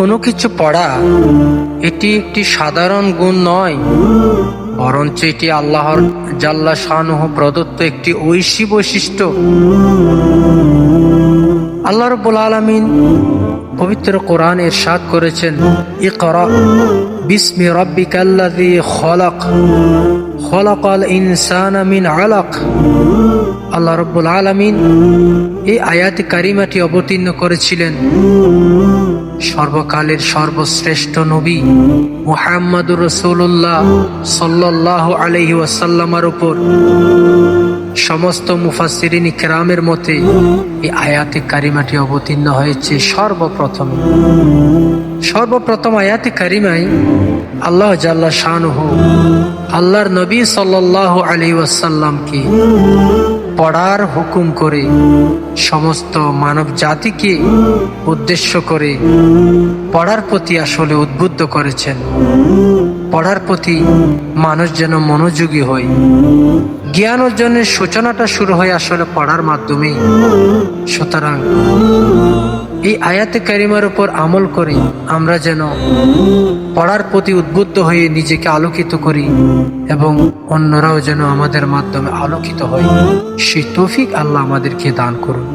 কোনো কিছু পড়া এটি একটি সাধারণ গুণ নয়, বরঞ্চ এটি আল্লাহর জাল্লা শানুহু প্রদত্ত একটি ঐশী বৈশিষ্ট্য। আল্লাহ রাব্বুল আলামিন পবিত্র কোরআনে ইরশাদ করেছেন, ইকরা বিসমি রাব্বিকাল্লাযী খলাক খলাকাল ইনসানা মিন আলাক। আল্লাহ রাব্বুল আলামিন এই আয়াত কারিমাটি অবতীর্ণ করেছিলেন সর্বকালের সর্বশ্রেষ্ঠ নবী মুহাম্মদুর রাসূলুল্লাহ সাল্লাল্লাহু আলাইহি ওয়াসাল্লামের উপর। সমস্ত মুফাসসিরিন ইকরামের মতে এই আয়াতে কারিমাটি অবতীর্ণ হয়েছে সর্বপ্রথম আয়াতে কারিমায় আল্লাহ জাল্লা শানুহু আল্লাহর নবী সাল্লাল্লাহু আলাইহি ওয়াসাল্লামকে পড়ার হুকুম করে সমস্ত মানব জাতিকে উদ্দেশ্য করে পড়ার প্রতি আসলে উদ্বুদ্ধ করেছেন। পড়ার প্রতি মানুষ যেন মনোযোগী হয়। জ্ঞান অর্জনের সূচনাটা শুরু হয় আসলে পড়ার মাধ্যমেই। সুতরাং এই আয়াতে কারিমার উপর আমল করে আমরা যেন পড়ার প্রতি উদ্বুদ্ধ হয়ে নিজেকে আলোকিত করি এবং অন্যরাও যেন আমাদের মাধ্যমে আলোকিত হয়, সেই তৌফিক আল্লাহ আমাদেরকে দান করুন।